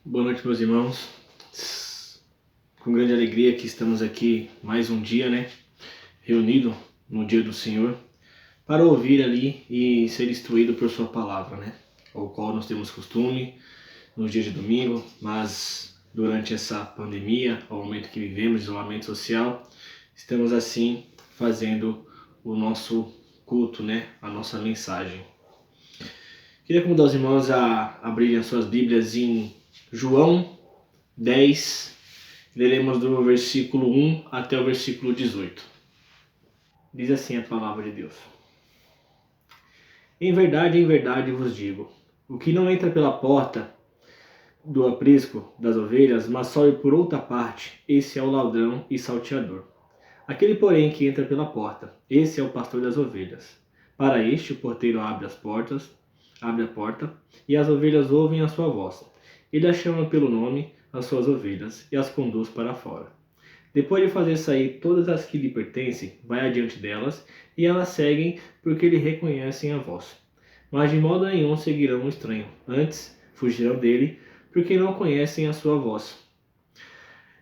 Boa noite, meus irmãos. Com grande alegria que estamos aqui mais um dia, reunido no dia do Senhor, para ouvir ali e ser instruído por sua palavra, o qual nós temos costume nos dias de domingo, mas durante essa pandemia, ao momento que vivemos, isolamento social, estamos assim fazendo o nosso culto, a nossa mensagem. Queria convidar os irmãos a abrirem as suas Bíblias em João 10, leremos do versículo 1 até o versículo 18. Diz assim a palavra de Deus: em verdade vos digo, o que não entra pela porta do aprisco das ovelhas, mas sobe por outra parte, esse é o ladrão e salteador. Aquele, porém, que entra pela porta, esse é o pastor das ovelhas. Para este o porteiro abre a porta, e as ovelhas ouvem a sua voz. Ele as chama pelo nome, as suas ovelhas, e as conduz para fora. Depois de fazer sair todas as que lhe pertencem, vai adiante delas, e elas seguem porque lhe reconhecem a voz. Mas de modo nenhum seguirão o estranho, antes fugirão dele, porque não conhecem a sua voz.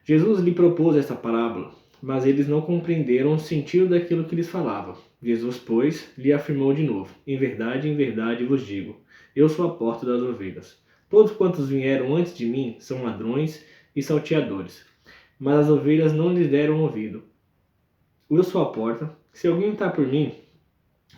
Jesus lhe propôs esta parábola, mas eles não compreenderam o sentido daquilo que lhes falava. Jesus, pois, lhe afirmou de novo: em verdade vos digo, eu sou a porta das ovelhas. Todos quantos vieram antes de mim são ladrões e salteadores, mas as ovelhas não lhes deram ouvido. Eu sou a porta, se alguém entrar por mim,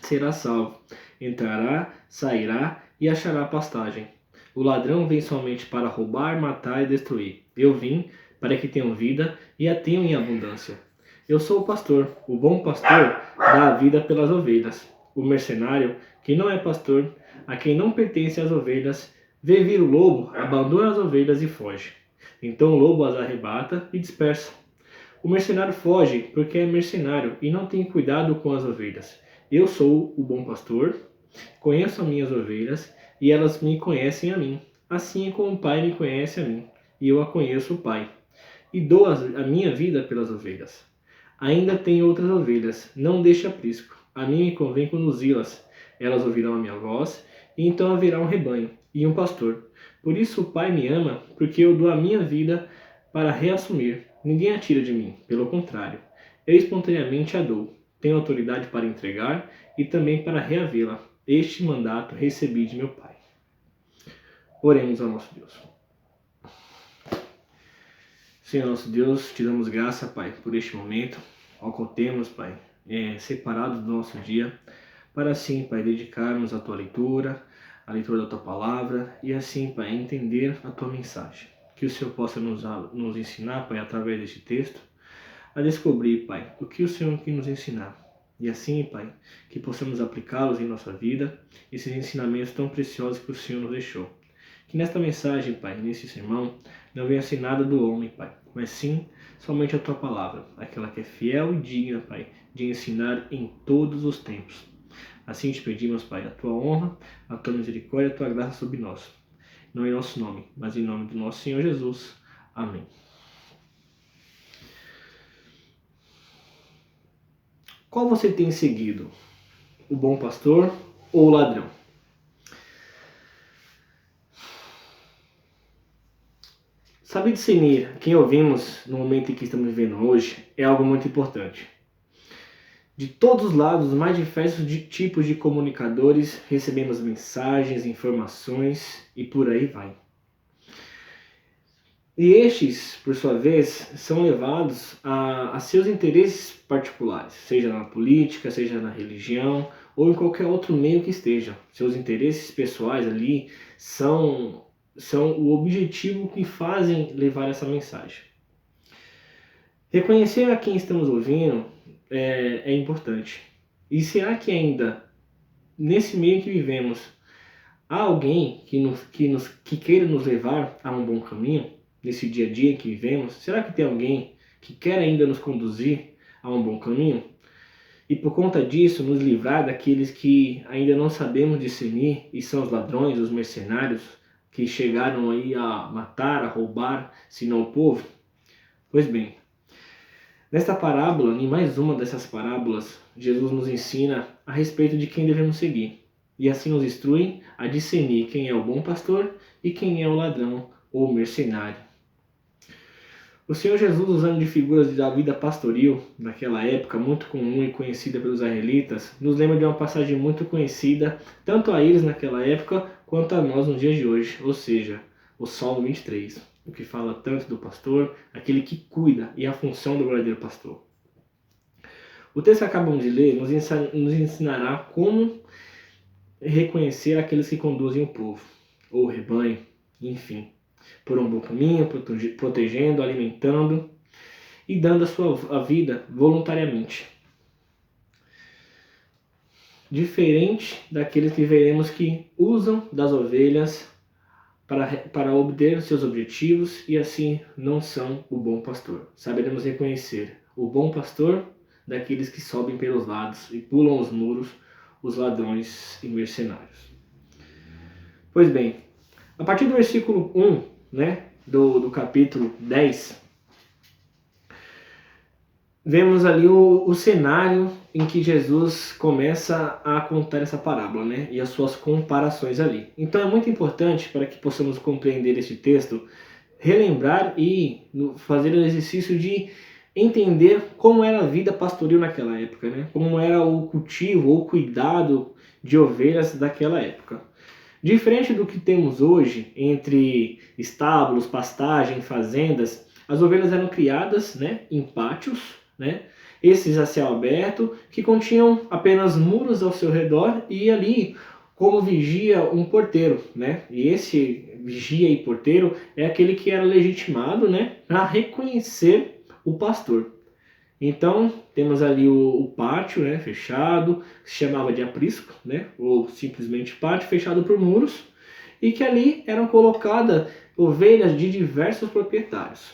será salvo. Entrará, sairá e achará pastagem. O ladrão vem somente para roubar, matar e destruir. Eu vim para que tenham vida e a tenham em abundância. Eu sou o pastor, o bom pastor dá a vida pelas ovelhas. O mercenário, que não é pastor, a quem não pertencem as ovelhas, vê vir o lobo, abandona as ovelhas e foge. Então o lobo as arrebata e dispersa. O mercenário foge porque é mercenário e não tem cuidado com as ovelhas. Eu sou o bom pastor, conheço as minhas ovelhas e elas me conhecem a mim. Assim como o Pai me conhece a mim, e eu a conheço o Pai, e dou a minha vida pelas ovelhas. Ainda tenho outras ovelhas, não deixe aprisco. A mim me convém conduzi-las. Elas ouvirão a minha voz, e então haverá um rebanho e um pastor. Por isso o Pai me ama, porque eu dou a minha vida para reassumir. Ninguém a tira de mim, pelo contrário, eu espontaneamente a dou. Tenho autoridade para entregar e também para reavê-la. Este mandato recebi de meu Pai. Oremos ao nosso Deus. Senhor nosso Deus, te damos graça, Pai, por este momento, ao qual temos, Pai, separado do nosso dia, para assim, Pai, dedicarmos a Tua leitura, a leitura da Tua palavra, e assim, Pai, entender a Tua mensagem. Que o Senhor possa nos ensinar, Pai, através deste texto, a descobrir, Pai, o que o Senhor quer nos ensinar. E assim, Pai, que possamos aplicá-los em nossa vida, esses ensinamentos tão preciosos que o Senhor nos deixou. Que nesta mensagem, Pai, nesse sermão, não venha ser nada do homem, Pai, mas sim somente a Tua palavra, aquela que é fiel e digna, Pai, de ensinar em todos os tempos. Assim te pedimos, Pai, a Tua honra, a Tua misericórdia, a Tua graça sobre nós. Não em nosso nome, mas em nome do nosso Senhor Jesus. Amém. Qual você tem seguido? O bom pastor ou o ladrão? Saber discernir quem ouvimos no momento em que estamos vivendo hoje é algo muito importante. De todos os lados, os mais diversos tipos de comunicadores recebemos mensagens, informações e por aí vai. E estes, por sua vez, são levados a seus interesses particulares, seja na política, seja na religião ou em qualquer outro meio que esteja. Seus interesses pessoais ali são o objetivo que fazem levar essa mensagem. Reconhecer a quem estamos ouvindo é importante. E será que ainda, nesse meio que vivemos, há alguém que queira nos levar a um bom caminho? Nesse dia a dia que vivemos, será que tem alguém que quer ainda nos conduzir a um bom caminho? E por conta disso, nos livrar daqueles que ainda não sabemos discernir e são os ladrões, os mercenários, que chegaram aí a matar, a roubar, senão o povo? Pois bem, nesta parábola, em mais uma dessas parábolas, Jesus nos ensina a respeito de quem devemos seguir. E assim nos instrui a discernir quem é o bom pastor e quem é o ladrão ou mercenário. O Senhor Jesus, usando de figuras da vida pastoril naquela época, muito comum e conhecida pelos israelitas, nos lembra de uma passagem muito conhecida, tanto a eles naquela época, quanto a nós nos dias de hoje, ou seja, o Salmo 23, o que fala tanto do pastor, aquele que cuida, e a função do verdadeiro pastor. O texto que acabamos de ler nos ensinará como reconhecer aqueles que conduzem o povo, ou o rebanho, enfim, por um bom caminho, protegendo, alimentando e dando a vida voluntariamente. Diferente daqueles que veremos que usam das ovelhas para obter seus objetivos e assim não são o bom pastor. Saberemos reconhecer o bom pastor daqueles que sobem pelos lados e pulam os muros, os ladrões e mercenários. Pois bem, a partir do versículo 1, do capítulo 10, vemos ali o cenário em que Jesus começa a contar essa parábola, e as suas comparações ali. Então é muito importante, para que possamos compreender este texto, relembrar e fazer o exercício de entender como era a vida pastoril naquela época, como era o cultivo ou cuidado de ovelhas daquela época. Diferente do que temos hoje, entre estábulos, pastagem, fazendas, as ovelhas eram criadas em pátios, esses a céu aberto, que continham apenas muros ao seu redor e ali como vigia um porteiro, E esse vigia e porteiro é aquele que era legitimado, para reconhecer o pastor. Então, temos ali o pátio, fechado, que se chamava de aprisco, ou simplesmente pátio, fechado por muros, e que ali eram colocadas ovelhas de diversos proprietários,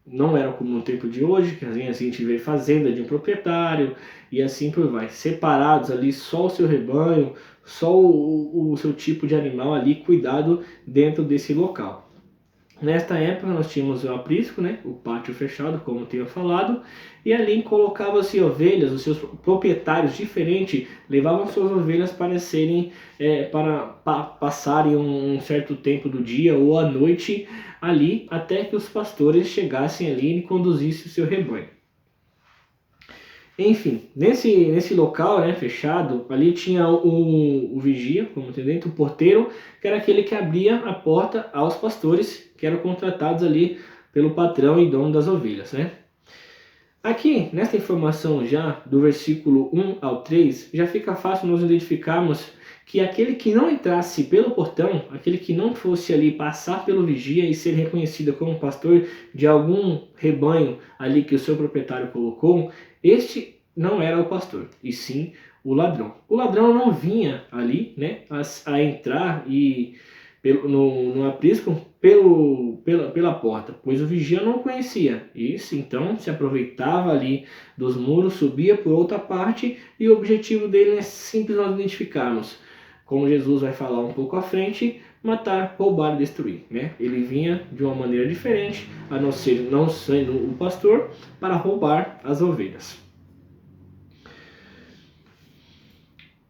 Não era como no tempo de hoje, que assim a gente vê fazenda de um proprietário, e assim por vai, separados ali só o seu rebanho, só o seu tipo de animal ali cuidado dentro desse local. Nesta época nós tínhamos o aprisco, o pátio fechado, como eu tinha falado, e ali colocavam-se ovelhas, os seus proprietários diferentes levavam suas ovelhas para passarem um certo tempo do dia ou à noite ali, até que os pastores chegassem ali e conduzissem o seu rebanho. Enfim, nesse local fechado, ali tinha o vigia, como tem dentro, o porteiro, que era aquele que abria a porta aos pastores, que eram contratados ali pelo patrão e dono das ovelhas, Aqui, nesta informação já, do versículo 1 ao 3, já fica fácil nós identificarmos que aquele que não entrasse pelo portão, aquele que não fosse ali passar pelo vigia e ser reconhecido como pastor de algum rebanho ali que o seu proprietário colocou, este não era o pastor, e sim o ladrão. O ladrão não vinha ali a entrar no aprisco pela porta, pois o vigia não o conhecia. Isso então se aproveitava ali dos muros, subia por outra parte, e o objetivo dele é simples nós identificarmos. Como Jesus vai falar um pouco à frente, matar, roubar e destruir. Ele vinha de uma maneira diferente, a não sendo o pastor, para roubar as ovelhas.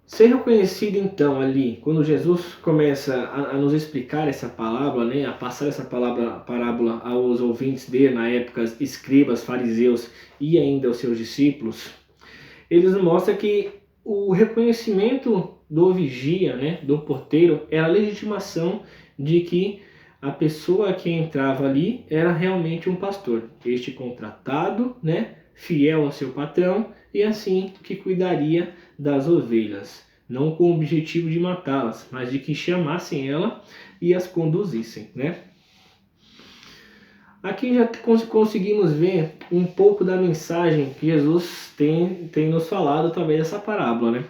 Ser reconhecido então ali, quando Jesus começa a nos explicar essa palavra, a passar essa parábola aos ouvintes dele, na época, escribas, fariseus e ainda aos seus discípulos, eles mostram que o reconhecimento do vigia, do porteiro, era a legitimação de que a pessoa que entrava ali era realmente um pastor, este contratado, fiel ao seu patrão, e assim que cuidaria das ovelhas, não com o objetivo de matá-las, mas de que chamassem ela e as conduzissem, Aqui já conseguimos ver um pouco da mensagem que Jesus tem nos falado através dessa parábola,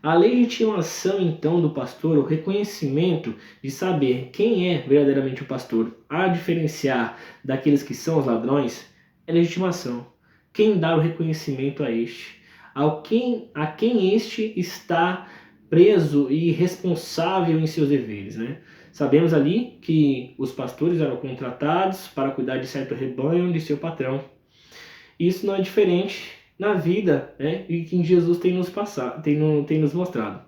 A legitimação, então, do pastor, o reconhecimento de saber quem é verdadeiramente o pastor, a diferenciar daqueles que são os ladrões, é legitimação. Quem dá o reconhecimento a este? A quem este está preso e responsável em seus deveres, Sabemos ali que os pastores eram contratados para cuidar de certo rebanho de seu patrão. Isso não é diferente na vida, e que Jesus tem nos mostrado.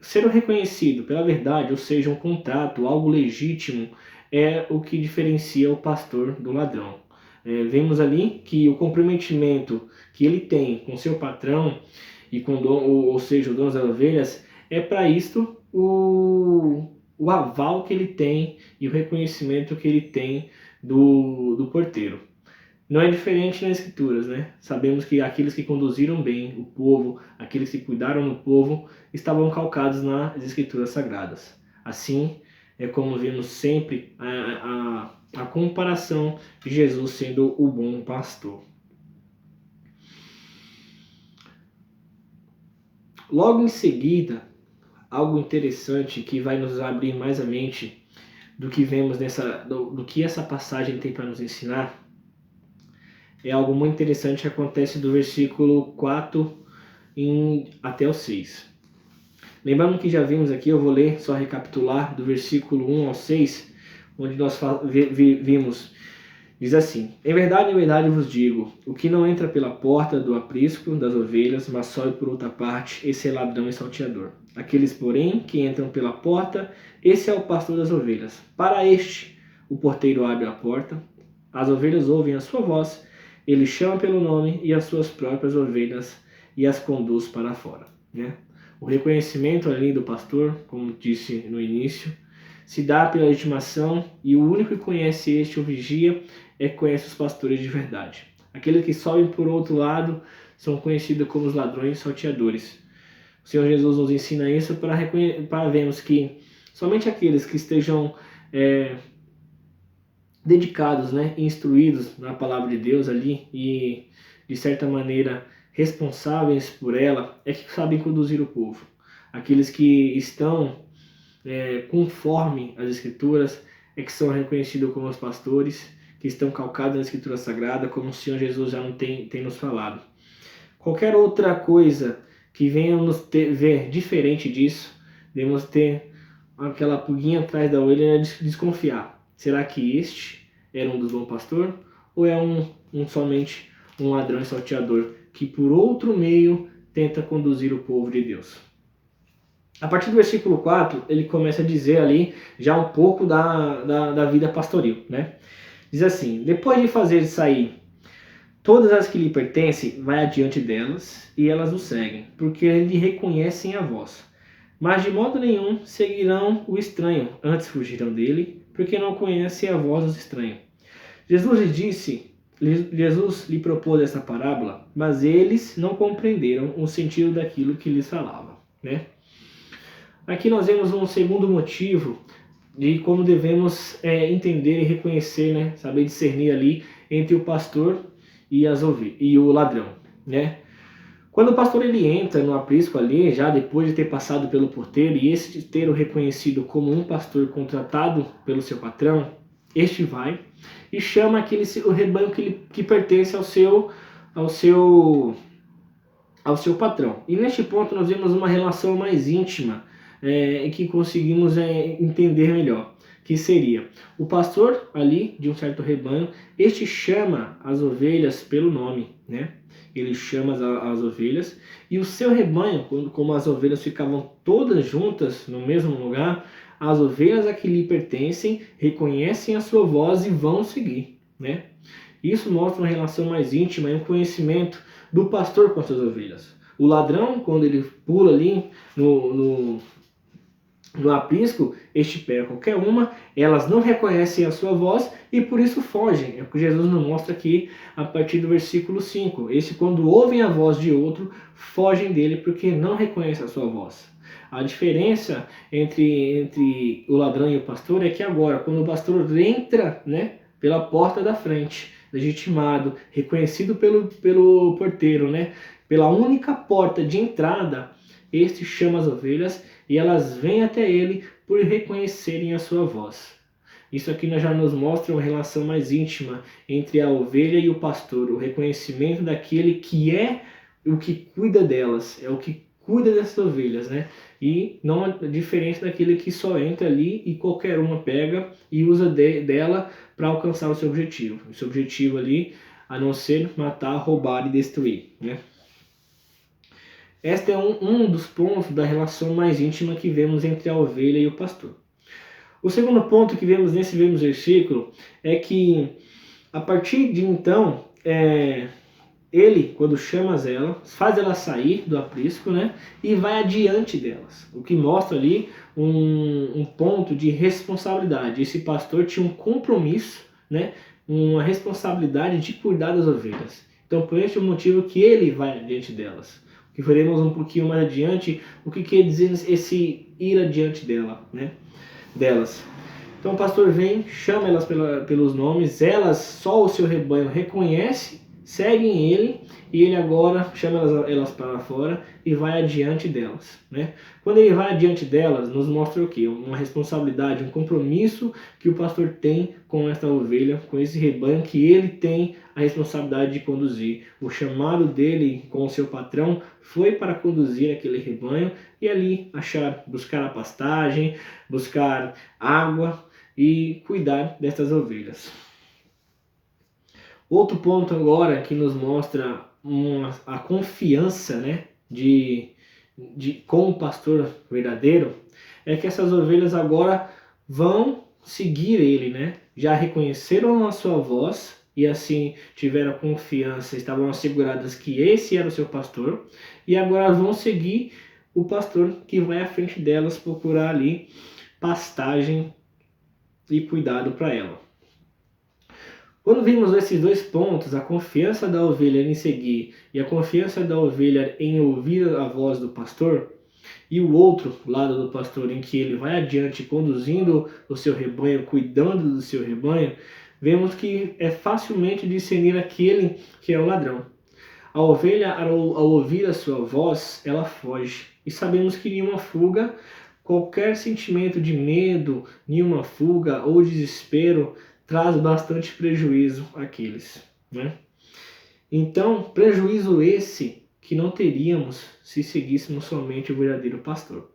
ser reconhecido pela verdade, ou seja, um contrato, algo legítimo, é o que diferencia o pastor do ladrão. Vemos ali que o comprometimento que ele tem com seu patrão e com ou seja, o dono das ovelhas, é para isto o aval que ele tem e o reconhecimento que ele tem do porteiro. Não é diferente nas escrituras, né? Sabemos que aqueles que conduziram bem o povo, aqueles que cuidaram do povo, estavam calcados nas escrituras sagradas. Assim, é como vemos sempre a comparação de Jesus sendo o bom pastor. Logo em seguida, algo interessante que vai nos abrir mais a mente do que vemos do que essa passagem tem para nos ensinar, é algo muito interessante que acontece do versículo 4 até o 6. Lembrando que já vimos aqui, eu vou ler, só recapitular, do versículo 1 ao 6, onde nós vimos, diz assim: em verdade vos digo, o que não entra pela porta do aprisco das ovelhas, mas sobe por outra parte, esse é ladrão e salteador. Aqueles, porém, que entram pela porta, esse é o pastor das ovelhas. Para este, o porteiro abre a porta, as ovelhas ouvem a sua voz, ele chama pelo nome e as suas próprias ovelhas e as conduz para fora, né? O reconhecimento ali do pastor, como disse no início, se dá pela legitimação, e o único que conhece este, o vigia, é que conhece os pastores de verdade. Aqueles que sobem por outro lado são conhecidos como os ladrões e salteadores. O Senhor Jesus nos ensina isso para vermos que somente aqueles que estejam dedicados, né, instruídos na palavra de Deus ali e, de certa maneira, responsáveis por ela, é que sabem conduzir o povo. Aqueles que estão conforme as Escrituras é que são reconhecidos como os pastores, que estão calcados na Escritura Sagrada, como o Senhor Jesus já tem nos falado. Qualquer outra coisa que venha nos ver diferente disso, devemos ter aquela pulguinha atrás da orelha de desconfiar. Será que este era um dos bons pastores? Ou é somente um ladrão e salteador que por outro meio tenta conduzir o povo de Deus? A partir do versículo 4, ele começa a dizer ali já um pouco da vida pastoril, né? Diz assim: depois de fazer sair todas as que lhe pertencem, vai adiante delas, e elas o seguem, porque lhe reconhecem a voz. Mas de modo nenhum seguirão o estranho, antes fugirão dele, porque não conhecem a voz dos estranhos. Jesus lhe propôs essa parábola, mas eles não compreenderam o sentido daquilo que lhes falava, né? Aqui nós vemos um segundo motivo de como devemos entender e reconhecer, né, saber discernir ali entre o pastor e o ladrão, né? Quando o pastor ele entra no aprisco ali, já depois de ter passado pelo porteiro e esse ter o reconhecido como um pastor contratado pelo seu patrão, este vai e chama o rebanho que pertence ao seu patrão. E neste ponto nós vemos uma relação mais íntima que conseguimos entender melhor, que seria o pastor ali de um certo rebanho, este chama as ovelhas pelo nome, né? Ele chama as ovelhas, e o seu rebanho, como as ovelhas ficavam todas juntas no mesmo lugar, as ovelhas a que lhe pertencem reconhecem a sua voz e vão seguir, né? Isso mostra uma relação mais íntima e um conhecimento do pastor com as suas ovelhas. O ladrão, quando ele pula ali no aprisco, este pega qualquer uma, elas não reconhecem a sua voz e por isso fogem. É o que Jesus nos mostra aqui a partir do versículo 5. Esse, quando ouvem a voz de outro, fogem dele porque não reconhecem a sua voz. A diferença entre o ladrão e o pastor é que agora, quando o pastor entra, né, pela porta da frente, legitimado, reconhecido pelo porteiro, né, pela única porta de entrada, este chama as ovelhas e elas vêm até ele por reconhecerem a sua voz. Isso aqui já nos mostra uma relação mais íntima entre a ovelha e o pastor, o reconhecimento daquele que é o que cuida delas, é o que cuida dessas ovelhas, né? E não é diferente daquele que só entra ali e qualquer uma pega e usa dela para alcançar o seu objetivo. O seu objetivo ali, a não ser matar, roubar e destruir, né? Este é um dos pontos da relação mais íntima que vemos entre a ovelha e o pastor. O segundo ponto que vemos nesse mesmo versículo é que, a partir de então, ele, quando chama elas, faz elas sair do aprisco, né, e vai adiante delas, o que mostra ali um ponto de responsabilidade. Esse pastor tinha um compromisso, né, uma responsabilidade de cuidar das ovelhas. Então, por esse motivo que ele vai adiante delas. Que veremos um pouquinho mais adiante o que quer dizer esse ir adiante delas. Então o pastor vem, chama elas pelos nomes, elas, só o seu rebanho reconhece, seguem ele, e ele agora chama elas para fora e vai adiante delas, né? Quando ele vai adiante delas, nos mostra o quê? Uma responsabilidade, um compromisso que o pastor tem com esta ovelha, com esse rebanho que ele tem a responsabilidade de conduzir. O chamado dele com o seu patrão foi para conduzir aquele rebanho e ali buscar a pastagem, buscar água e cuidar destas ovelhas. Outro ponto agora que nos mostra a confiança, né, com o pastor verdadeiro, é que essas ovelhas agora vão seguir ele, né? Já reconheceram a sua voz e assim tiveram confiança, estavam asseguradas que esse era o seu pastor, e agora vão seguir o pastor que vai à frente delas procurar ali pastagem e cuidado para ela. Quando vimos esses dois pontos, a confiança da ovelha em seguir e a confiança da ovelha em ouvir a voz do pastor, e o outro lado do pastor em que ele vai adiante conduzindo o seu rebanho, cuidando do seu rebanho, vemos que é facilmente discernir aquele que é o ladrão. A ovelha, ao ouvir a sua voz, ela foge. E sabemos que nenhuma fuga, qualquer sentimento de medo, nenhuma fuga ou desespero traz bastante prejuízo àqueles, né? Então, prejuízo esse que não teríamos se seguíssemos somente o verdadeiro pastor.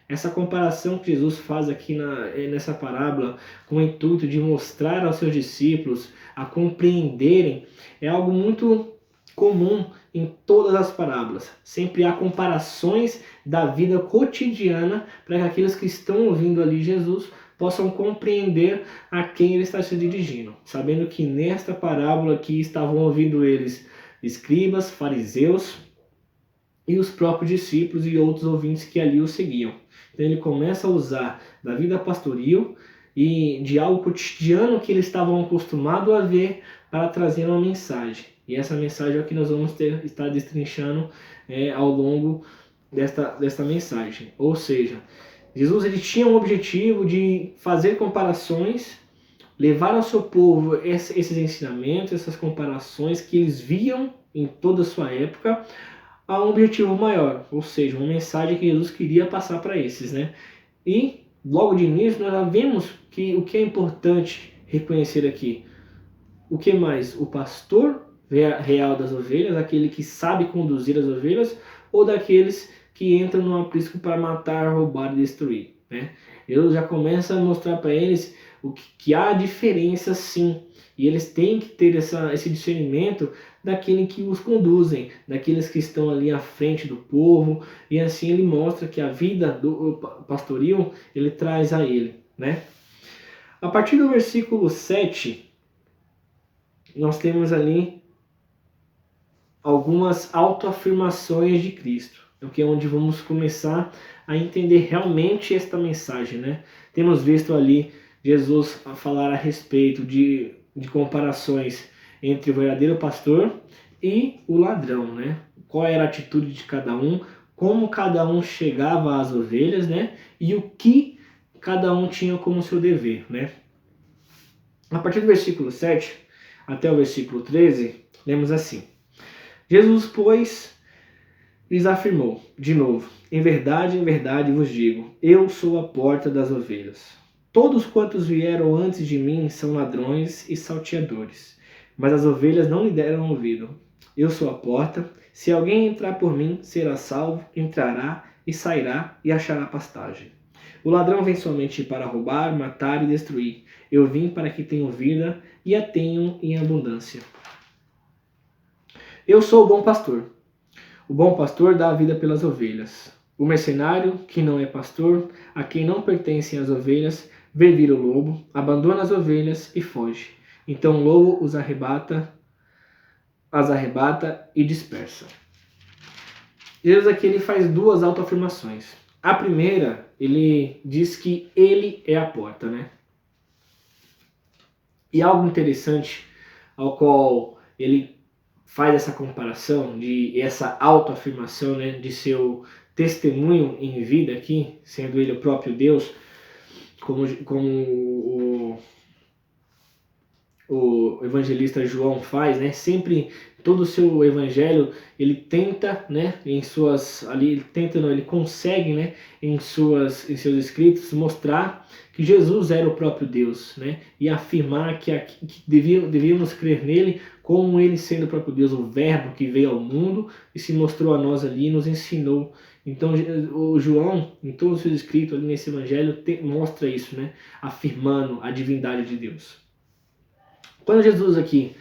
Essa comparação que Jesus faz aqui nessa parábola, com o intuito de mostrar aos seus discípulos a compreenderem, é algo muito comum em todas as parábolas. Sempre há comparações da vida cotidiana para que aqueles que estão ouvindo ali Jesus possam compreender a quem ele está se dirigindo, sabendo que nesta parábola aqui estavam ouvindo eles escribas, fariseus e os próprios discípulos e outros ouvintes que ali o seguiam. Então ele começa a usar da vida pastoril e de algo cotidiano que eles estavam acostumados a ver para trazer uma mensagem. E essa mensagem é o que nós vamos estar destrinchando ao longo desta mensagem. Ou seja, Jesus ele tinha um objetivo de fazer comparações, levar ao seu povo esses ensinamentos, essas comparações que eles viam em toda a sua época, a um objetivo maior, ou seja, uma mensagem que Jesus queria passar para esses, né? E logo de início nós já vemos que o que é importante reconhecer aqui, o que mais? O pastor real das ovelhas, aquele que sabe conduzir as ovelhas, ou daqueles que entram no aprisco para matar, roubar e destruir, né? Deus já começa a mostrar para eles que há diferença sim, e eles têm que ter esse discernimento daqueles que os conduzem, daqueles que estão ali à frente do povo, e assim ele mostra que a vida do pastoril ele traz a ele, né? A partir do versículo 7, nós temos ali algumas autoafirmações de Cristo, que é onde vamos começar a entender realmente esta mensagem, né? Temos visto ali Jesus a falar a respeito de comparações entre o verdadeiro pastor e o ladrão, né? Qual era a atitude de cada um, como cada um chegava às ovelhas, né? E o que cada um tinha como seu dever, né? A partir do versículo 7 até o versículo 13, lemos assim: Jesus, pois, lhes afirmou, de novo, em verdade vos digo, eu sou a porta das ovelhas. Todos quantos vieram antes de mim são ladrões e salteadores, mas as ovelhas não lhe deram ouvido. Eu sou a porta, se alguém entrar por mim, será salvo, entrará e sairá e achará pastagem. O ladrão vem somente para roubar, matar e destruir. Eu vim para que tenham vida e a tenham em abundância. Eu sou o bom pastor. O bom pastor dá a vida pelas ovelhas. O mercenário, que não é pastor, a quem não pertencem as ovelhas, vê vir o lobo, abandona as ovelhas e foge. Então o lobo as arrebata e dispersa. Jesus aqui ele faz duas autoafirmações. A primeira, ele diz que ele é a porta, né? E algo interessante ao qual ele faz essa comparação, de essa autoafirmação, né, de seu testemunho em vida aqui, sendo ele o próprio Deus, como o evangelista João faz, né? Sempre todo o seu evangelho ele tenta, né? Ele consegue, né? Em seus escritos mostrar que Jesus era o próprio Deus, né? E afirmar que devíamos crer nele como ele sendo o próprio Deus, o Verbo que veio ao mundo e se mostrou a nós ali e nos ensinou. Então o João, em todos os seus escritos ali nesse evangelho, mostra isso, né? Afirmando a divindade de Deus. Quando Jesus aqui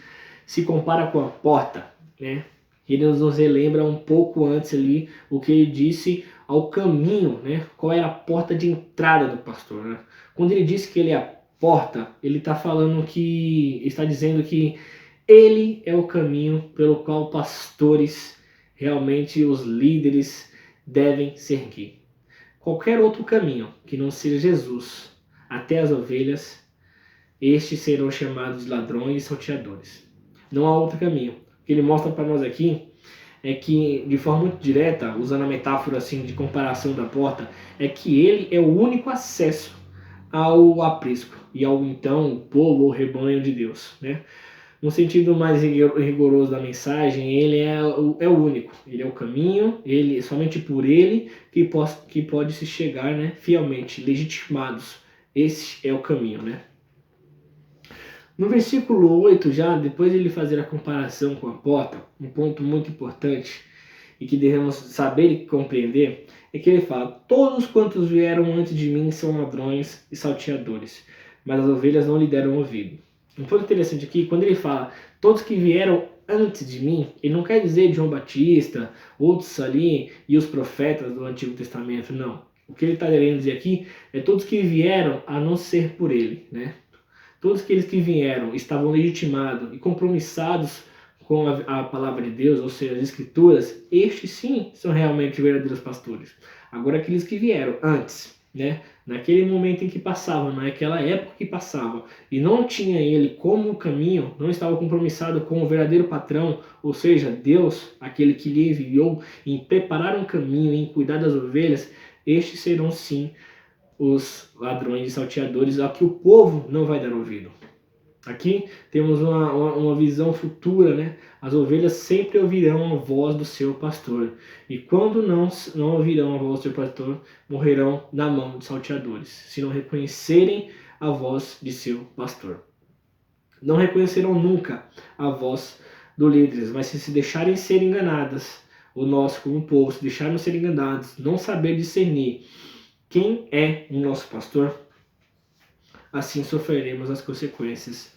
se compara com a porta, né, ele nos relembra um pouco antes ali o que ele disse ao caminho, né, qual era a porta de entrada do pastor. Né? Quando ele disse que ele é a porta, ele está dizendo que ele é o caminho pelo qual pastores, realmente os líderes, devem seguir. Qualquer outro caminho que não seja Jesus até as ovelhas, estes serão chamados de ladrões e salteadores. Não há outro caminho. O que ele mostra para nós aqui é que, de forma muito direta, usando a metáfora assim de comparação da porta, é que ele é o único acesso ao aprisco e ao então povo ou rebanho de Deus, né? No sentido mais rigoroso da mensagem, ele é o único, ele é o caminho, ele somente por ele que pode se chegar, né, fielmente, legitimados. Esse é o caminho, né? No versículo 8, já depois de ele fazer a comparação com a porta, um ponto muito importante e que devemos saber e compreender, é que ele fala: todos quantos vieram antes de mim são ladrões e salteadores, mas as ovelhas não lhe deram ouvido. Um ponto interessante aqui, quando ele fala todos que vieram antes de mim, ele não quer dizer João Batista, outros ali e os profetas do Antigo Testamento, não. O que ele está querendo dizer aqui é todos que vieram a não ser por ele, né? Todos aqueles que vieram estavam legitimados e compromissados com a palavra de Deus, ou seja, as escrituras, estes sim são realmente verdadeiros pastores. Agora aqueles que vieram antes, né, naquele momento em que passavam, naquela época que passavam, e não tinha ele como caminho, não estava compromissado com o verdadeiro patrão, ou seja, Deus, aquele que lhe enviou em preparar um caminho, em cuidar das ovelhas, estes serão sim os ladrões e salteadores a que o povo não vai dar ouvido. Aqui temos uma visão futura, né? As ovelhas sempre ouvirão a voz do seu pastor. E quando não ouvirão a voz do seu pastor, morrerão na mão dos salteadores, se não reconhecerem a voz de seu pastor. Não reconhecerão nunca a voz do líder, mas se deixarem ser enganadas, o nós como povo, se deixarmos ser enganados, não saber discernir quem é o nosso pastor, assim sofreremos as consequências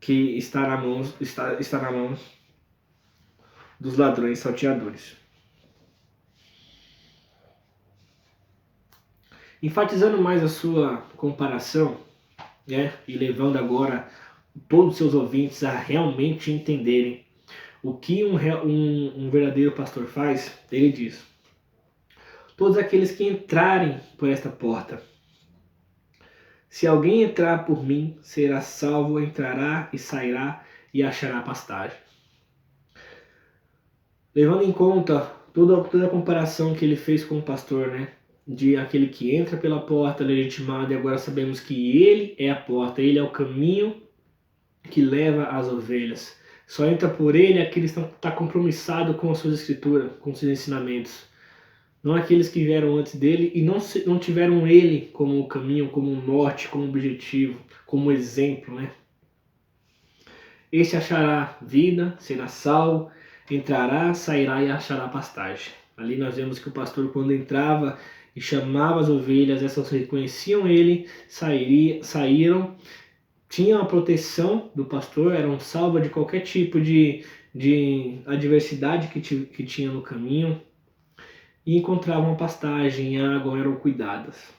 que está na mão dos ladrões salteadores. Enfatizando mais a sua comparação, né, e levando agora todos os seus ouvintes a realmente entenderem o que um verdadeiro pastor faz, ele diz: todos aqueles que entrarem por esta porta, se alguém entrar por mim, será salvo, entrará e sairá e achará pastagem. Levando em conta toda a comparação que ele fez com o pastor, né? De aquele que entra pela porta legitimado, e agora sabemos que ele é a porta, ele é o caminho que leva as ovelhas. Só entra por ele aquele que está compromissado com as suas escrituras, com os seus ensinamentos. Não aqueles que vieram antes dele e não tiveram ele como caminho, como norte, como objetivo, como exemplo, né? Este achará vida, será salvo, entrará, sairá e achará pastagem. Ali nós vemos que o pastor, quando entrava e chamava as ovelhas, essas reconheciam ele, saíram, tinham a proteção do pastor, eram salvas de qualquer tipo de de adversidade que tinha no caminho e encontravam pastagem e água, eram cuidadas.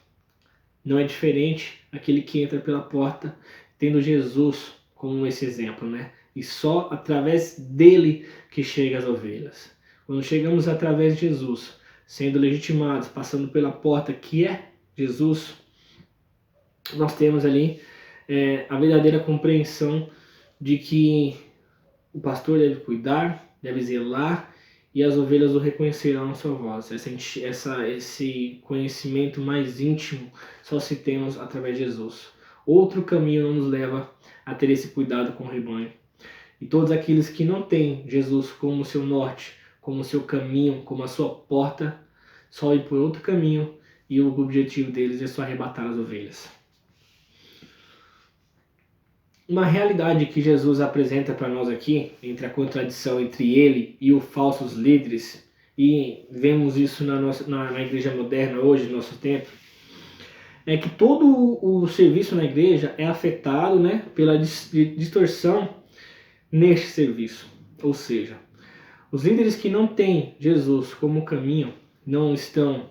Não é diferente aquele que entra pela porta tendo Jesus como esse exemplo, né? E só através dele que chega as ovelhas. Quando chegamos através de Jesus, sendo legitimados, passando pela porta que é Jesus, nós temos ali a verdadeira compreensão de que o pastor deve cuidar, deve zelar, e as ovelhas o reconhecerão na sua voz. Esse conhecimento mais íntimo só se temos através de Jesus. Outro caminho não nos leva a ter esse cuidado com o rebanho. E todos aqueles que não têm Jesus como seu norte, como seu caminho, como a sua porta, só ir por outro caminho, e o objetivo deles é só arrebatar as ovelhas. Uma realidade que Jesus apresenta para nós aqui, entre a contradição entre ele e os falsos líderes, e vemos isso na igreja moderna hoje, no nosso tempo, é que todo o serviço na igreja é afetado, né, pela distorção neste serviço. Ou seja, os líderes que não têm Jesus como caminho, não estão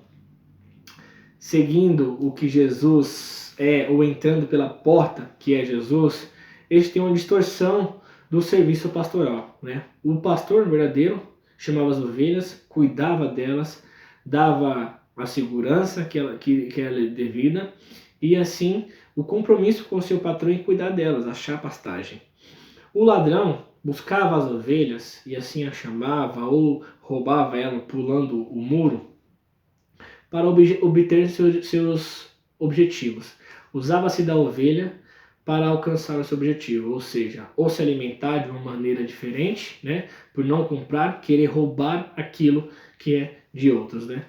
seguindo o que Jesus é, ou entrando pela porta que é Jesus, eles têm uma distorção do serviço pastoral, né? O pastor verdadeiro chamava as ovelhas, cuidava delas, dava a segurança que é devida, e assim o compromisso com o seu patrão em cuidar delas, achar pastagem. O ladrão buscava as ovelhas e assim a chamava ou roubava ela pulando o muro para obter seus objetivos. Usava-se da ovelha para alcançar o seu objetivo, ou seja, ou se alimentar de uma maneira diferente, né, por não comprar, querer roubar aquilo que é de outros, né.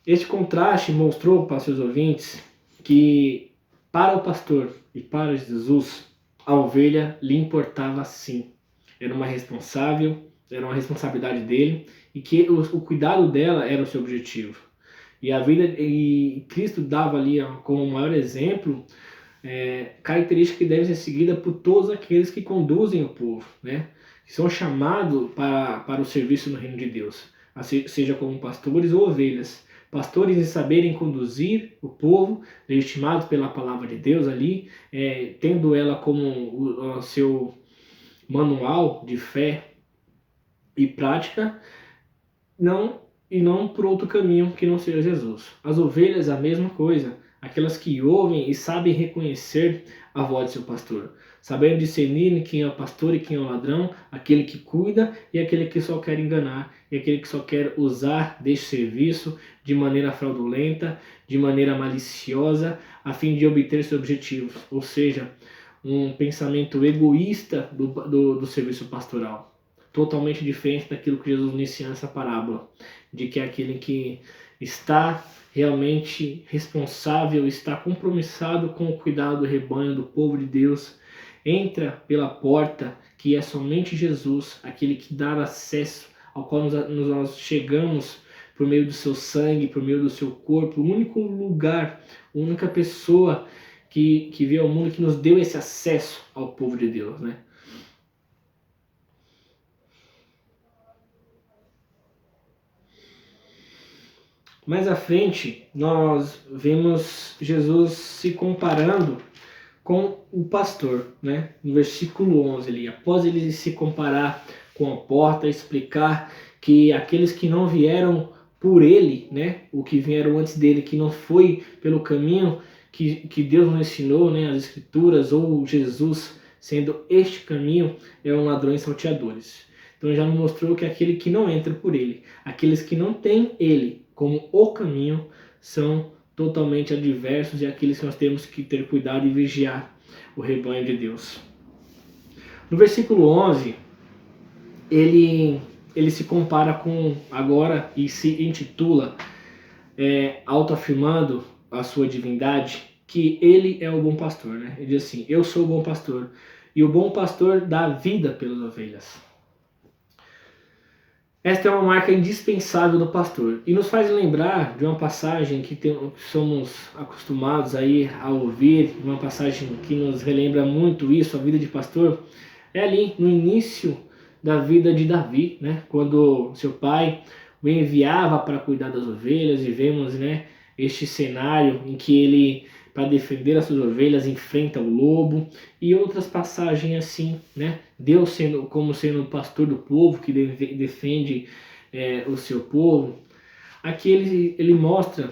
Este contraste mostrou para seus ouvintes que para o pastor e para Jesus, a ovelha lhe importava sim. Era uma responsabilidade dele, e que o cuidado dela era o seu objetivo. E Cristo dava ali como maior exemplo característica que deve ser seguida por todos aqueles que conduzem o povo, né? Que são chamados para o serviço no reino de Deus, seja como pastores ou ovelhas. Pastores em saberem conduzir o povo, legitimados pela palavra de Deus ali, tendo ela como o seu manual de fé e prática, não por outro caminho que não seja Jesus. As ovelhas a mesma coisa, aquelas que ouvem e sabem reconhecer a voz de seu pastor, sabendo discernir quem é o pastor e quem é o ladrão, aquele que cuida e aquele que só quer enganar, e aquele que só quer usar deste serviço de maneira fraudulenta, de maneira maliciosa, a fim de obter seus objetivos, ou seja, um pensamento egoísta do serviço pastoral. Totalmente diferente daquilo que Jesus inicia nessa parábola, de que aquele que está realmente responsável, está compromissado com o cuidado do rebanho, do povo de Deus, entra pela porta que é somente Jesus, aquele que dá acesso ao qual nós chegamos por meio do seu sangue, por meio do seu corpo, o único lugar, a única pessoa que veio ao mundo que nos deu esse acesso ao povo de Deus, né? Mais à frente, nós vemos Jesus se comparando com o pastor, né? No versículo 11 ali, após ele se comparar com a porta, explicar que aqueles que não vieram por ele, né? O que vieram antes dele, que não foi pelo caminho que Deus nos ensinou, né? As escrituras ou Jesus sendo este caminho, eram ladrões salteadores. Então já nos mostrou que aquele que não entra por ele, aqueles que não têm ele como o caminho, são totalmente adversos e aqueles que nós temos que ter cuidado e vigiar o rebanho de Deus. No versículo 11, ele se compara com agora e se intitula, autoafirmando a sua divindade, que ele é o bom pastor, né? Ele diz assim: eu sou o bom pastor, e o bom pastor dá vida pelas ovelhas. Esta é uma marca indispensável do pastor e nos faz lembrar de uma passagem que somos acostumados aí a ouvir, uma passagem que nos relembra muito isso, a vida de pastor, é ali no início da vida de Davi, né? Quando seu pai o enviava para cuidar das ovelhas e vemos, né, este cenário em que ele, para defender as suas ovelhas, enfrenta o lobo e outras passagens assim, né? Deus sendo o pastor do povo que defende o seu povo. Aqui ele mostra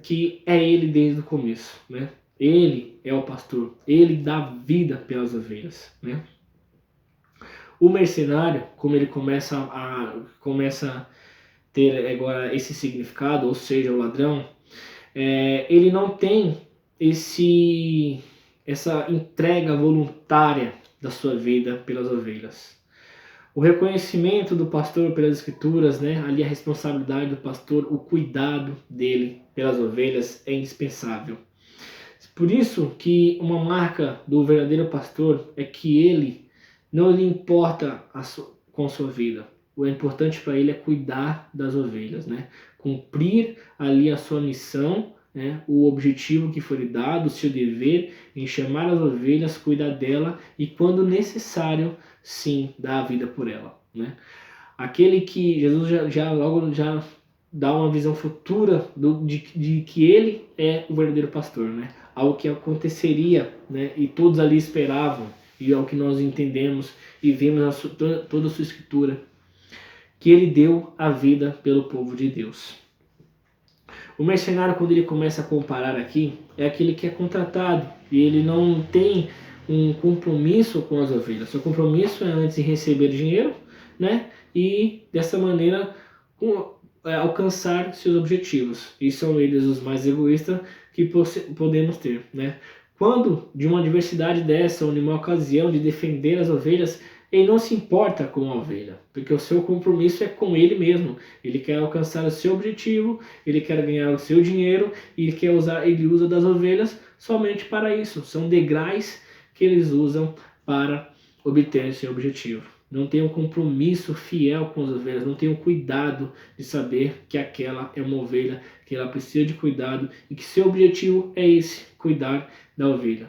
que é ele desde o começo, né? Ele é o pastor, ele dá vida pelas ovelhas, né? O mercenário, como ele começa a ter agora esse significado, ou seja, o ladrão, ele não tem essa entrega voluntária da sua vida pelas ovelhas. O reconhecimento do pastor pelas escrituras, né, ali a responsabilidade do pastor, o cuidado dele pelas ovelhas é indispensável. Por isso que uma marca do verdadeiro pastor é que ele não lhe importa com a sua vida. O importante para ele é cuidar das ovelhas, né? Cumprir ali a sua missão, né? O objetivo que foi lhe dado, o seu dever em chamar as ovelhas, cuidar dela e, quando necessário, sim, dar a vida por ela, né? Aquele que Jesus já dá uma visão futura de que ele é o verdadeiro pastor, né? Algo que aconteceria, né? E todos ali esperavam, e é o que nós entendemos e vemos toda a sua escritura, que ele deu a vida pelo povo de Deus. O mercenário, quando ele começa a comparar aqui, é aquele que é contratado e ele não tem um compromisso com as ovelhas. Seu compromisso é antes de receber dinheiro, né? E dessa maneira alcançar seus objetivos. E são eles os mais egoístas que podemos ter, né? Quando de uma adversidade dessa, ou de uma ocasião de defender as ovelhas, ele não se importa com a ovelha, porque o seu compromisso é com ele mesmo. Ele quer alcançar o seu objetivo, ele quer ganhar o seu dinheiro, e ele usa das ovelhas somente para isso. São degraus que eles usam para obter seu objetivo. Não tem um compromisso fiel com as ovelhas, não tem um cuidado de saber que aquela é uma ovelha, que ela precisa de cuidado e que seu objetivo é esse, cuidar da ovelha.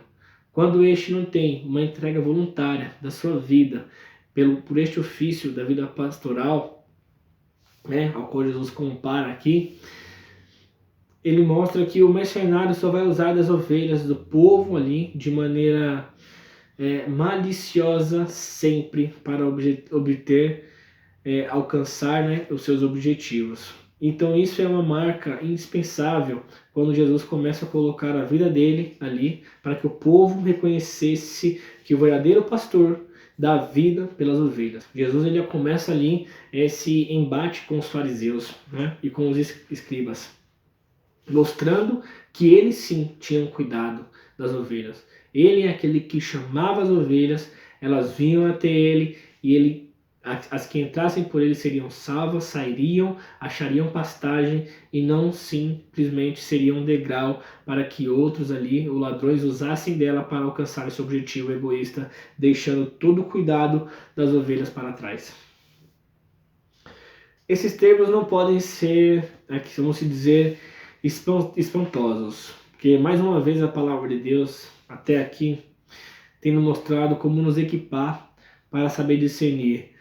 Quando este não tem uma entrega voluntária da sua vida por este ofício da vida pastoral, né, ao qual Jesus compara aqui, ele mostra que o mercenário só vai usar das ovelhas do povo ali de maneira maliciosa sempre para obter, alcançar, né, os seus objetivos. Então isso é uma marca indispensável quando Jesus começa a colocar a vida dele ali para que o povo reconhecesse que o verdadeiro pastor dá vida pelas ovelhas. Jesus ele começa ali esse embate com os fariseus, né, e com os escribas, mostrando que eles sim tinham cuidado das ovelhas. Ele é aquele que chamava as ovelhas, elas vinham até ele e as que entrassem por ele seriam salvas, sairiam, achariam pastagem e não simplesmente seriam um degrau para que outros ali, os ladrões, usassem dela para alcançar esse objetivo egoísta, deixando todo o cuidado das ovelhas para trás. Esses termos não podem ser, vamos dizer, espantosos, porque mais uma vez a palavra de Deus até aqui tem nos mostrado como nos equipar para saber discernir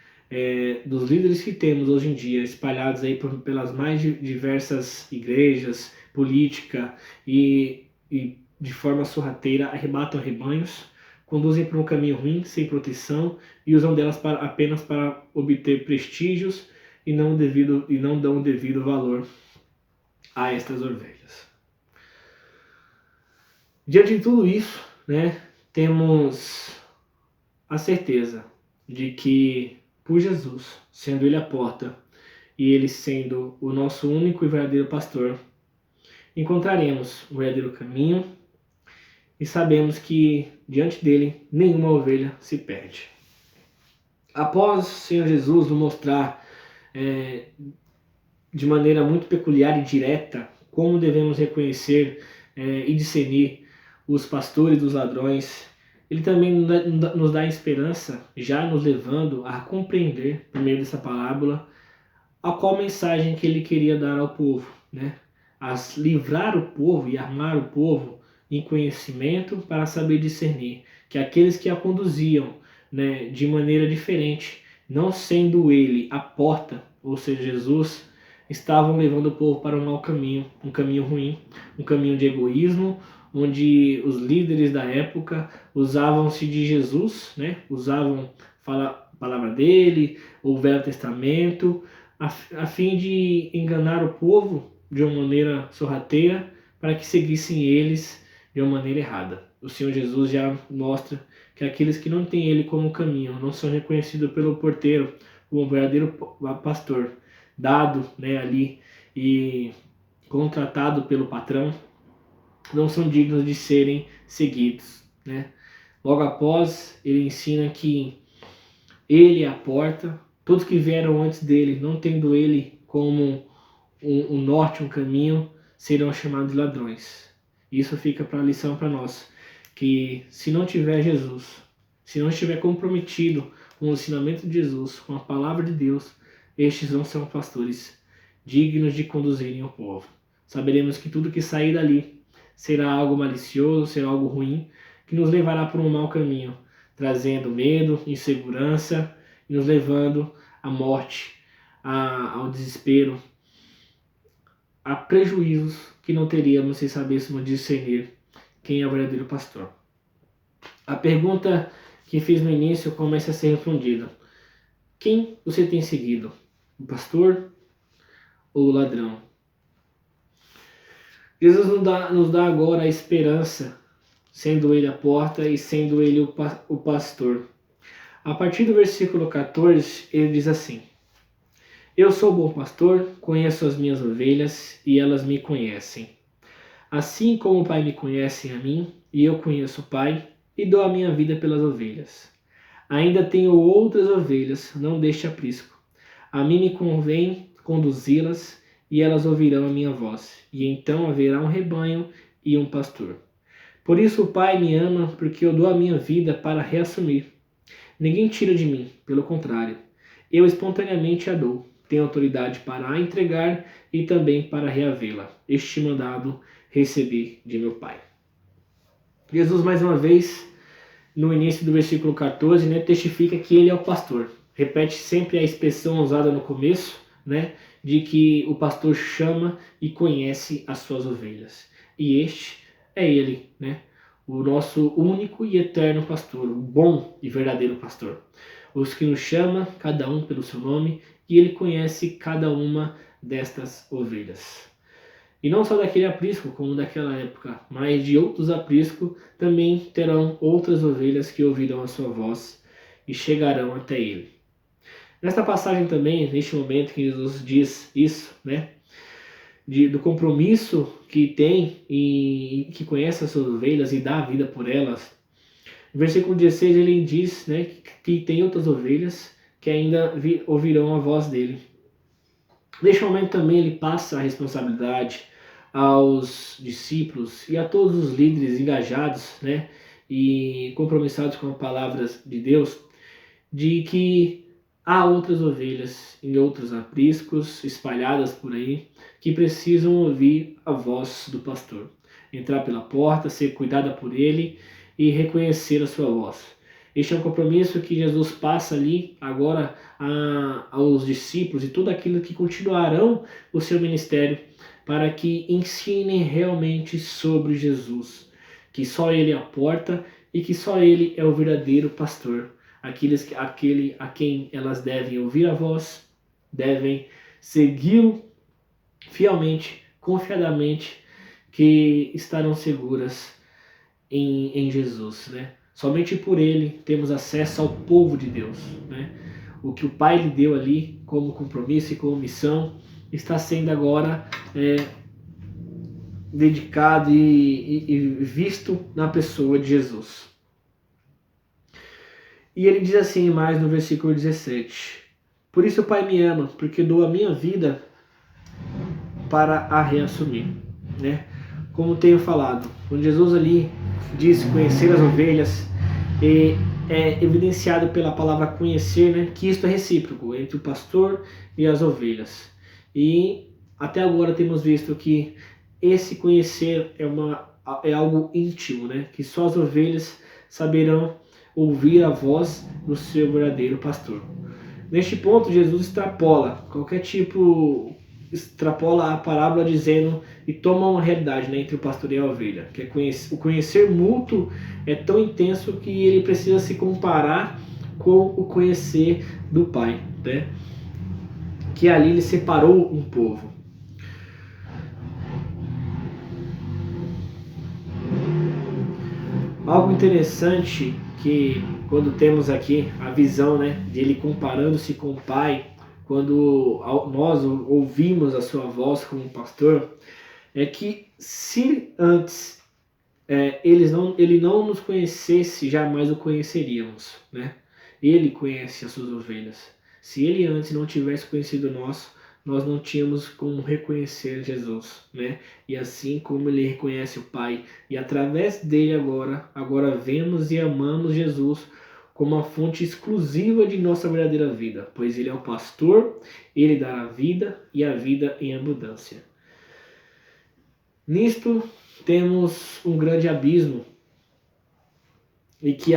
dos líderes que temos hoje em dia, espalhados aí pelas mais diversas igrejas, política e de forma sorrateira arrebatam rebanhos, conduzem para um caminho ruim, sem proteção e usam delas apenas para obter prestígios e não dão o devido valor a estas ovelhas. Diante de tudo isso, né, temos a certeza de que por Jesus, sendo Ele a porta e Ele sendo o nosso único e verdadeiro pastor, encontraremos o verdadeiro caminho e sabemos que diante dele nenhuma ovelha se perde. Após o Senhor Jesus nos mostrar de maneira muito peculiar e direta como devemos reconhecer e discernir os pastores dos ladrões, ele também nos dá esperança, já nos levando a compreender, por meio dessa parábola, a qual mensagem que ele queria dar ao povo, né? A livrar o povo e armar o povo em conhecimento para saber discernir que aqueles que a conduziam, né, de maneira diferente, não sendo ele a porta, ou seja, Jesus, estavam levando o povo para um mau caminho, um caminho ruim, um caminho de egoísmo, onde os líderes da época usavam-se de Jesus, né? Usavam a palavra dele, o Velho Testamento, a fim de enganar o povo de uma maneira sorrateira, para que seguissem eles de uma maneira errada. O Senhor Jesus já mostra que aqueles que não têm ele como caminho, não são reconhecidos pelo porteiro como um verdadeiro pastor, dado, né, ali e contratado pelo patrão, não são dignos de serem seguidos, né? Logo após, ele ensina que ele é a porta, todos que vieram antes dele, não tendo ele como um norte, um caminho, serão chamados de ladrões. Isso fica para a lição para nós, que se não tiver Jesus, se não estiver comprometido com o ensinamento de Jesus, com a palavra de Deus, estes não são pastores dignos de conduzirem o povo. Saberemos que tudo que sair dali será algo malicioso, será algo ruim, que nos levará por um mau caminho, trazendo medo, insegurança e nos levando à morte, ao desespero, a prejuízos que não teríamos se sabêssemos discernir quem é o verdadeiro pastor. A pergunta que fiz no início começa a ser respondida. Quem você tem seguido? O pastor ou o ladrão? Jesus nos dá agora a esperança, sendo ele a porta e sendo ele o pastor. A partir do versículo 14, ele diz assim: Eu sou o bom pastor, conheço as minhas ovelhas e elas me conhecem. Assim como o Pai me conhece a mim, e eu conheço o Pai, e dou a minha vida pelas ovelhas. Ainda tenho outras ovelhas, não deste aprisco. A mim me convém conduzi-las, e elas ouvirão a minha voz, e então haverá um rebanho e um pastor. Por isso o Pai me ama, porque eu dou a minha vida para reassumir. Ninguém tira de mim, pelo contrário, eu espontaneamente a dou. Tenho autoridade para a entregar e também para reavê-la. Este mandado recebi de meu Pai. Jesus, mais uma vez, no início do versículo 14, né, testifica que ele é o pastor. Repete sempre a expressão usada no começo, né, de que o pastor chama e conhece as suas ovelhas. E este é ele, né, o nosso único e eterno pastor, o bom e verdadeiro pastor. Os que nos chama, cada um pelo seu nome, e ele conhece cada uma destas ovelhas. E não só daquele aprisco, como daquela época, mas de outros apriscos também terão outras ovelhas que ouvirão a sua voz e chegarão até ele. Nesta passagem também, neste momento que Jesus diz isso, né, do compromisso que tem e que conhece as suas ovelhas e dá a vida por elas, no versículo 16 ele diz, né, que tem outras ovelhas que ainda ouvirão a voz dele. Neste momento também ele passa a responsabilidade aos discípulos e a todos os líderes engajados, né, e compromissados com a palavra de Deus, de que há outras ovelhas em outros apriscos espalhadas por aí que precisam ouvir a voz do pastor, entrar pela porta, ser cuidada por ele e reconhecer a sua voz. Este é um compromisso que Jesus passa ali agora aos discípulos e tudo aquilo que continuarão o seu ministério para que ensinem realmente sobre Jesus, que só ele é a porta e que só ele é o verdadeiro pastor. Aquele a quem elas devem ouvir a voz, devem segui-lo fielmente, confiadamente, que estarão seguras em Jesus, né? Somente por ele temos acesso ao povo de Deus, né? O que o Pai lhe deu ali como compromisso e como missão está sendo agora dedicado e visto na pessoa de Jesus. E ele diz assim mais no versículo 17: Por isso o Pai me ama, porque dou a minha vida para a reassumir, né? Como tenho falado, quando Jesus ali diz conhecer as ovelhas, e é evidenciado pela palavra conhecer, né, que isto é recíproco entre o pastor e as ovelhas. E até agora temos visto que esse conhecer é algo íntimo, né, que só as ovelhas saberão ouvir a voz do seu verdadeiro pastor. Neste ponto, Jesus extrapola a parábola dizendo e toma uma realidade, né, entre o pastor e a ovelha, que é o conhecer mútuo é tão intenso que ele precisa se comparar com o conhecer do Pai, né? Que ali ele separou um povo. Algo interessante que quando temos aqui a visão, né, dele comparando-se com o Pai, quando nós ouvimos a sua voz como pastor, é que se antes ele não nos conhecesse, jamais o conheceríamos, né? Ele conhece as suas ovelhas. Se ele antes não tivesse conhecido nós não tínhamos como reconhecer Jesus, né? E assim como ele reconhece o Pai, e através dele agora vemos e amamos Jesus como a fonte exclusiva de nossa verdadeira vida, pois ele é o pastor, ele dá a vida e a vida em abundância. Nisto temos um grande abismo e que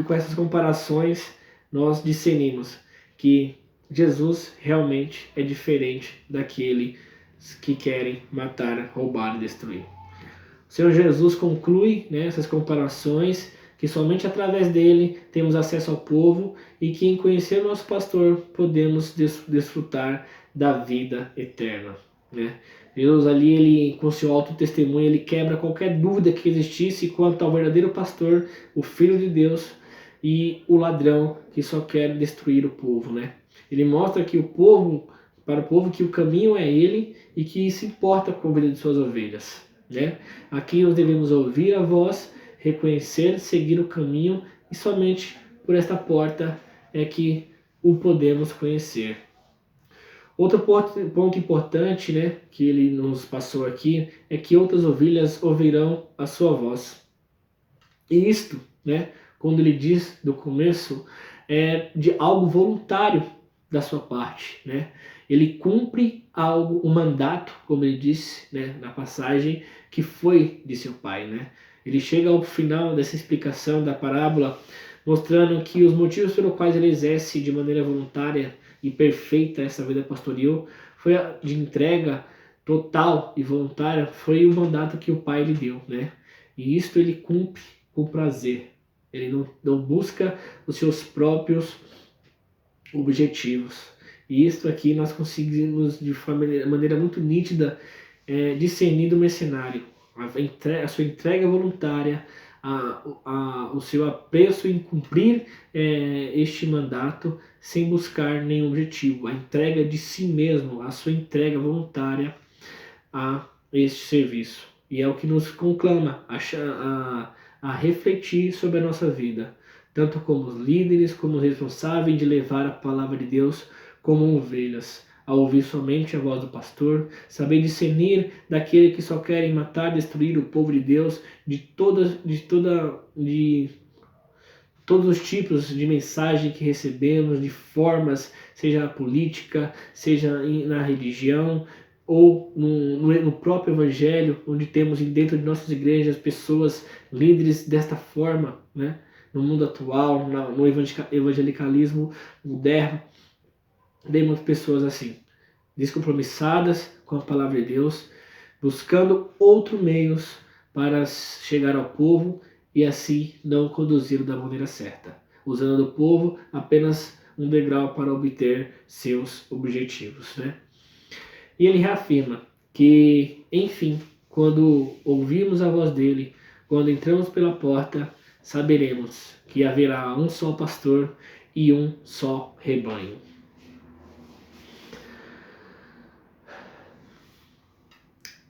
com essas comparações nós discernimos que Jesus realmente é diferente daqueles que querem matar, roubar e destruir. O Senhor Jesus conclui, né, essas comparações que somente através dele temos acesso ao povo e que em conhecer o nosso pastor podemos desfrutar da vida eterna, né? Deus ali, ele, com seu alto testemunho, ele quebra qualquer dúvida que existisse quanto ao verdadeiro pastor, o Filho de Deus e o ladrão que só quer destruir o povo, né? Ele mostra que para o povo que o caminho é ele e que se importa com a vida de suas ovelhas, né? Aqui nós devemos ouvir a voz, reconhecer, seguir o caminho e somente por esta porta é que o podemos conhecer. Outro ponto importante, né, que ele nos passou aqui é que outras ovelhas ouvirão a sua voz. E isto, né, quando ele diz do começo, é de algo voluntário da sua parte, né? Ele cumpre um mandato, como ele disse, né, na passagem, que foi de seu pai, né? Ele chega ao final dessa explicação da parábola, mostrando que os motivos pelos quais ele exerce de maneira voluntária e perfeita essa vida pastoril foi de entrega total e voluntária, foi o mandato que o pai lhe deu, né? E isto ele cumpre com prazer. Ele não busca os seus próprios objetivos. E isto aqui nós conseguimos de maneira muito nítida discernir do mercenário. A sua entrega voluntária, o seu apreço em cumprir este mandato sem buscar nenhum objetivo. A entrega de si mesmo, a sua entrega voluntária a este serviço. E é o que nos conclama a refletir sobre a nossa vida, tanto como os líderes, como os responsáveis de levar a palavra de Deus como ovelhas, a ouvir somente a voz do pastor, saber discernir daquele que só querem matar, destruir o povo de Deus, de todos os tipos de mensagem que recebemos, de formas, seja na política, seja na religião, ou no próprio evangelho, onde temos dentro de nossas igrejas pessoas líderes desta forma, né? No mundo atual, no evangelicalismo moderno, temos pessoas assim, descompromissadas com a palavra de Deus, buscando outros meios para chegar ao povo e assim não conduzi-lo da maneira certa, usando do povo apenas um degrau para obter seus objetivos, né? E ele reafirma que, enfim, quando ouvirmos a voz dele, quando entramos pela porta, saberemos que haverá um só pastor e um só rebanho.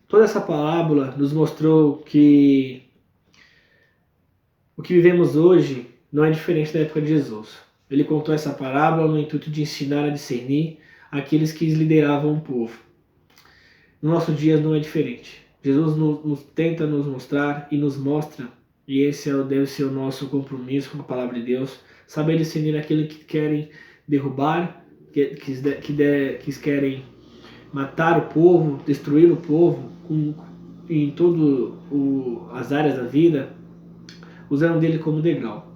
Toda essa parábola nos mostrou que o que vivemos hoje não é diferente da época de Jesus. Ele contou essa parábola no intuito de ensinar a discernir aqueles que lideravam o povo. No nosso dia não é diferente. Jesus tenta nos mostrar e nos mostra E esse deve ser o nosso compromisso com a palavra de Deus. Saber discernir aquele que querem derrubar, que querem matar o povo, destruir o povo em todas as áreas da vida, usando dele como degrau.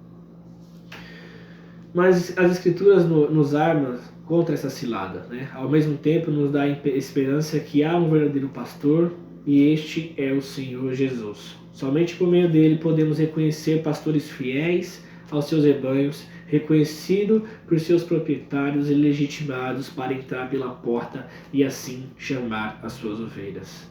Mas as Escrituras nos armam contra essa cilada, né? Ao mesmo tempo nos dá a esperança que há um verdadeiro pastor e este é o Senhor Jesus. Somente por meio dele podemos reconhecer pastores fiéis aos seus rebanhos, reconhecido por seus proprietários e legitimados para entrar pela porta e assim chamar as suas ovelhas.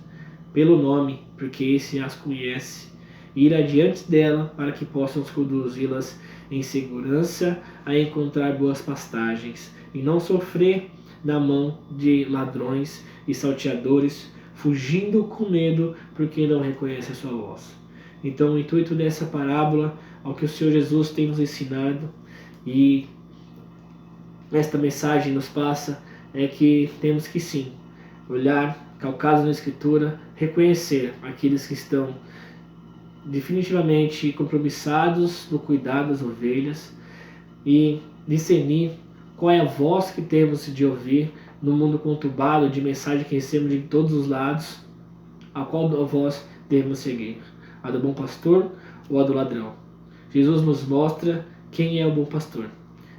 Pelo nome, porque esse as conhece, e ir adiante dela para que possam conduzi-las em segurança a encontrar boas pastagens e não sofrer na mão de ladrões e salteadores, fugindo com medo porque não reconhece a sua voz. Então o intuito dessa parábola, ao que o Senhor Jesus tem nos ensinado e esta mensagem nos passa, é que temos que sim olhar, calcados na Escritura, reconhecer aqueles que estão definitivamente compromissados no cuidado das ovelhas e discernir qual é a voz que temos de ouvir no mundo conturbado de mensagem que recebemos de todos os lados, a qual a voz devemos seguir, a do bom pastor ou a do ladrão. Jesus nos mostra quem é o bom pastor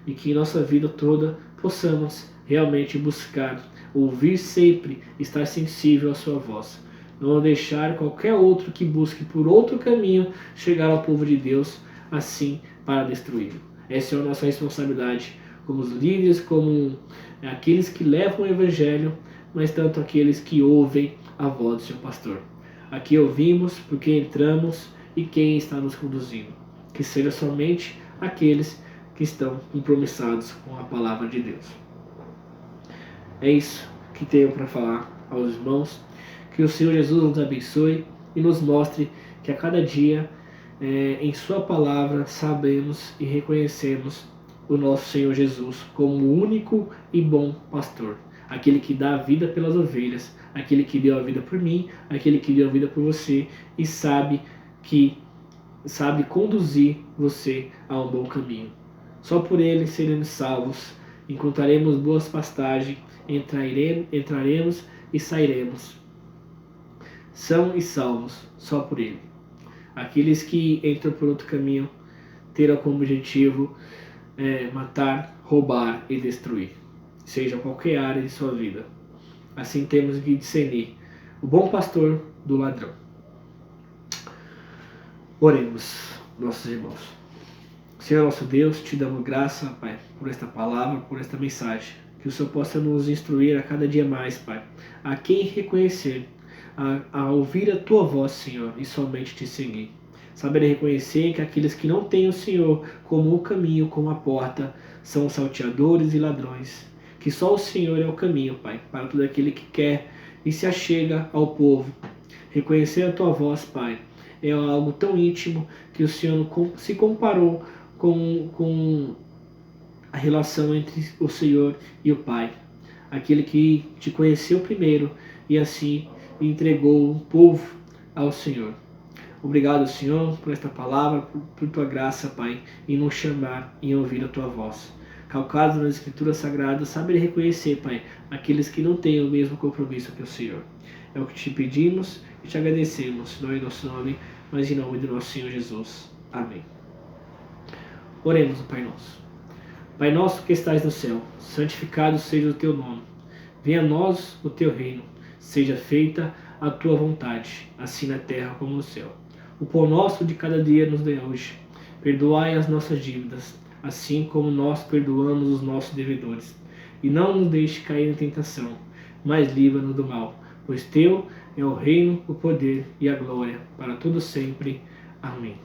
e que em nossa vida toda possamos realmente buscar, ouvir sempre, estar sensível à sua voz. Não deixar qualquer outro que busque por outro caminho chegar ao povo de Deus, assim para destruí-lo. Essa é a nossa responsabilidade como os líderes, como aqueles que levam o Evangelho, mas tanto aqueles que ouvem a voz do seu pastor. Aqui ouvimos porque entramos e quem está nos conduzindo. Que seja somente aqueles que estão compromissados com a palavra de Deus. É isso que tenho para falar aos irmãos. Que o Senhor Jesus nos abençoe e nos mostre que a cada dia, em sua palavra, sabemos e reconhecemos o nosso Senhor Jesus como o único e bom pastor. Aquele que dá a vida pelas ovelhas, aquele que deu a vida por mim, aquele que deu a vida por você e sabe conduzir você a um bom caminho. Só por ele seremos salvos, encontraremos boas pastagens, entraremos e sairemos. São e salvos só por ele. Aqueles que entram por outro caminho terão como objetivo matar, roubar e destruir, seja qualquer área de sua vida. Assim temos que discernir o bom pastor do ladrão. Oremos, nossos irmãos. Senhor nosso Deus, te damos graça, Pai, por esta palavra, por esta mensagem. Que o Senhor possa nos instruir a cada dia mais, Pai, a quem reconhecer, a ouvir a Tua voz, Senhor, e somente te seguir. Saber reconhecer que aqueles que não têm o Senhor como o caminho, como a porta, são salteadores e ladrões. Que só o Senhor é o caminho, Pai, para todo aquele que quer e se achega ao povo. Reconhecer a Tua voz, Pai, é algo tão íntimo que o Senhor se comparou com a relação entre o Senhor e o Pai. Aquele que te conheceu primeiro e assim entregou o povo ao Senhor. Obrigado, Senhor, por esta palavra, por Tua graça, Pai, em nos chamar e ouvir a Tua voz. Calcados nas Escrituras Sagradas, saber reconhecer, Pai, aqueles que não têm o mesmo compromisso que o Senhor. É o que te pedimos e te agradecemos, não em nosso nome, mas em nome do nosso Senhor Jesus. Amém. Oremos, Pai nosso. Pai nosso que estais no céu, santificado seja o Teu nome. Venha a nós o Teu reino. Seja feita a Tua vontade, assim na terra como no céu. O pão nosso de cada dia nos dê hoje. Perdoai as nossas dívidas, assim como nós perdoamos os nossos devedores. E não nos deixe cair em tentação, mas livra-nos do mal. Pois Teu é o reino, o poder e a glória, para todo sempre. Amém.